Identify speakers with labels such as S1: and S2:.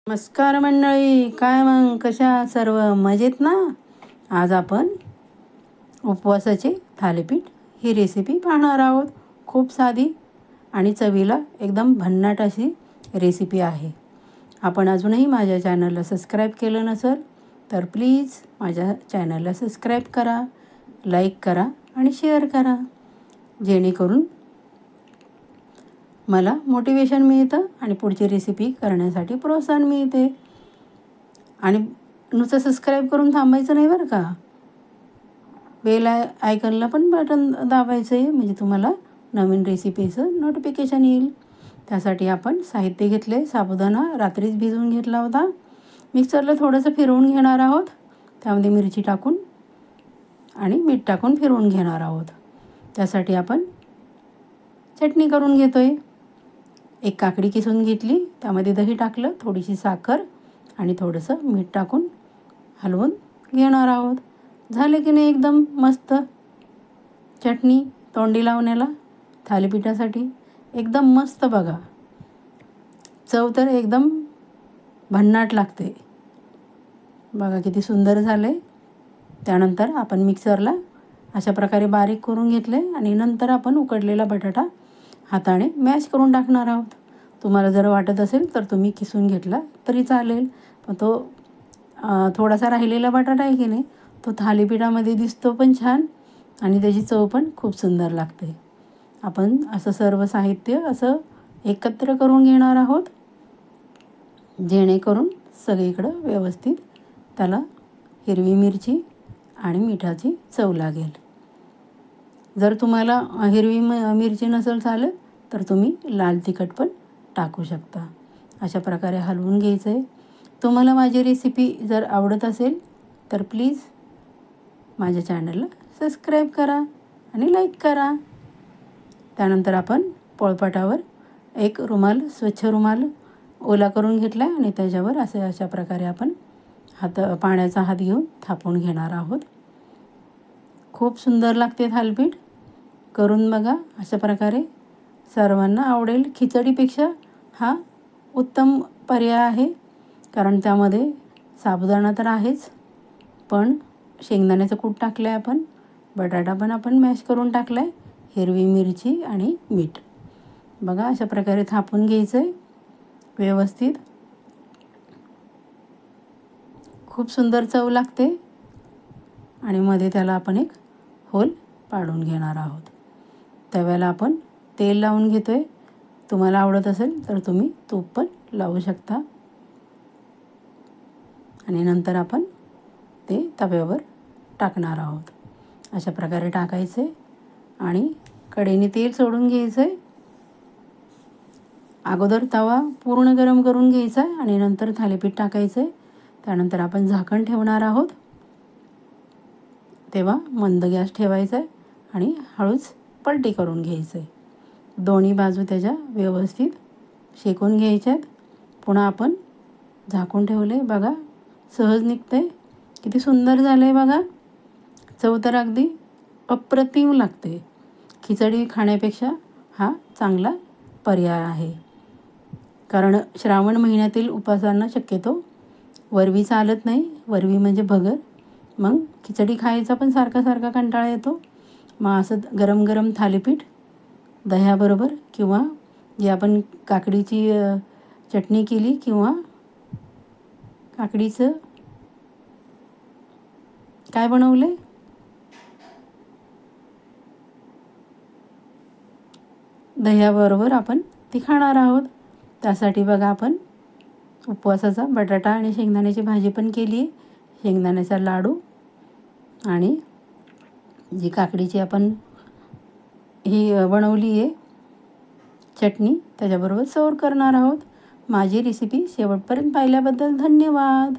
S1: नमस्कार मंडळी, काय मग कशा सर्व मजेत ना. आज आपण उपवासाचे थालीपीठ ही रेसिपी पाहणार आहोत. खूप साधी आणि चवीला एकदम भन्नाट अशी रेसिपी आहे. आपण अजूनही माझ्या चॅनलला सबस्क्राईब केलं नसेल तर प्लीज माझ्या चॅनलला सबस्क्राईब करा, लाईक करा आणि शेअर करा, जेणेकरून मला मोटिवेशन मिळतं आणि पुढची रेसिपी करण्यासाठी प्रोत्साहन मिळते. आणि नुसतं सबस्क्राईब करून थांबायचं नाही बरं का. बेल आयकॉनला पण बटन दाबायचं आहे, म्हणजे तुम्हाला नवीन रेसिपीचं नोटिफिकेशन येईल. त्यासाठी आपण साहित्य घेतले. साबुदाणा रात्रीच भिजवून घेतला होता. मिक्सरला थोडंसं फिरवून घेणार आहोत. त्यामध्ये मिरची टाकून आणि मीठ टाकून फिरवून घेणार आहोत. त्यासाठी आपण चटणी करून घेतो आहे. एक काकडी किसून घेतली, त्यामध्ये दही टाकलं, थोडीशी साखर आणि थोडंसं मीठ टाकून हलवून घेणार आहोत. झाले की नाही एकदम मस्त चटणी तोंडी लावण्याला थालीपीठासाठी एकदम मस्त. बघा, चव तर एकदम भन्नाट लागते. बघा किती सुंदर झाले. त्यानंतर आपण मिक्सरला अशा प्रकारे बारीक करून घेतले आणि नंतर आपण उकडलेला बटाटा हाताने मॅश करून टाकणार आहोत. तुम्हाला जर वाटत असेल तर तुम्ही किसून घेतला तरी चालेल, पण तो थोडासा राहिलेला बटाटा आहे की नाही, तो थालीपीठामध्ये दिसतो पण छान आणि त्याची चव पण खूप सुंदर लागते. आपण असं सर्व साहित्य असं एकत्र करून घेणार आहोत, जेणेकरून सगळीकडं व्यवस्थित त्याला हिरवी मिरची आणि मिठाची चव लागेल. जर तुम्हाला हिरवी मिरची नसेल चालत तर तुम्ही लाल तिखट पण टाकू शकता. अशा प्रकारे हलवून घ्यायचं आहे. तुम्हाला माझी रेसिपी जर आवडत असेल तर प्लीज माझ्या चॅनलला सबस्क्राईब करा आणि लाईक करा. त्यानंतर आपण पोळपाटावर एक स्वच्छ रुमाल ओला करून घेतला आणि त्याच्यावर अशा प्रकारे आपण पाण्याचा हात घेऊन थापून घेणार आहोत. खूप सुंदर लागते थालीपीठ. करून बघा. अशा प्रकारे सर्वांना आवडेल. खिचडीपेक्षा हा उत्तम पर्याय आहे, कारण त्यामध्ये साबुदाणा तर आहेच, पण शेंगदाण्याचं कूट टाकलं आहे आपण, बटाटा पण आपण मॅश करून टाकला आहे, हिरवी मिरची आणि मीठ. बघा अशा प्रकारे थापून घ्यायचं आहे व्यवस्थित. खूप सुंदर चव लागते आणि मध्ये त्याला आपण एक होल पाडून घेणार आहोत. तव्याला आपण तेल लावून घेतो आहे. तुम्हाला आवडत असेल तर तुम्ही तूप पण लावू शकता. आणि नंतर आपण ते तव्यावर टाकणार आहोत. अशा प्रकारे टाकायचे आणि कढईने तेल सोडून घ्यायचं आहे. अगोदर तवा पूर्ण गरम करून घ्यायचा आहे आणि नंतर थालीपीठ टाकायचं आहे. त्यानंतर आपण झाकण ठेवणार आहोत. तेव्हा मंद गॅस ठेवायचा आहे आणि हळूच पलटी करून घ्यायचं आहे. दोन्ही बाजू त्याच्या व्यवस्थित शेकून घ्यायच्यात. पुन्हा आपण झाकून ठेवले. बघा सहज निघतं आहे. किती सुंदर झालं आहे बघा. चव तर अगदी अप्रतिम लागते. खिचडी खाण्यापेक्षा हा चांगला पर्याय आहे, कारण श्रावण महिन्यातील उपासांना शक्यतो वरवी चालत नाही. वरवी म्हणजे भगर. मग खिचडी खायचा पण सारखा कंटाळा येतो. मग असं गरम गरम थालीपीठ दह्याबरोबर किंवा जे आपण काकडीची चटणी केली किंवा काकडीचं काय बनवलं आहे, दह्याबरोबर आपण ती खाणार आहोत. त्यासाठी बघा आपण उपवासाचा बटाटा आणि शेंगदाण्याची भाजी पण केली आहे, शेंगदाण्याचा लाडू आणि जी काकडीची आपण ही बनवली आहे चटणी, त्याच्याबरोबर सर्व करणार आहोत. माझी रेसिपी शेवटपर्यंत पाहिल्याबद्दल धन्यवाद.